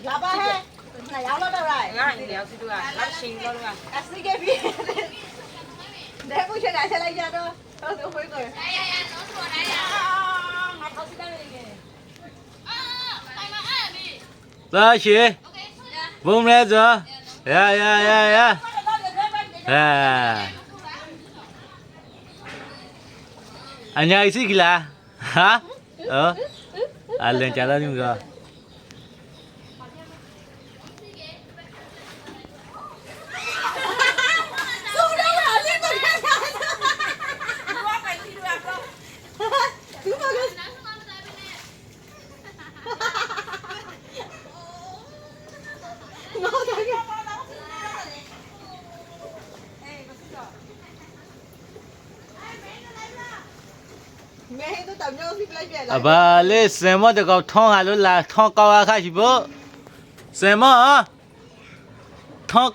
လာပါဟဲ့နှစ်ယောက်တော့တော့လိုက် ငါ့နေရောက်စီတို့ကလက်ရှင်တော့က အစီကပြီးတဲ့ကိုချက်လိုက်လိုက်ကြတော့တော့ခွေးကိုငါထောက်စီတယ်လေ Ra chị Vung lên rồi Yeah Anh nhai xí kìa là hả? Anh lên trả lời nhưng rồi bà lấy xem mà được thong à lúc là thong cao à khai chỉ bữa xem mà thong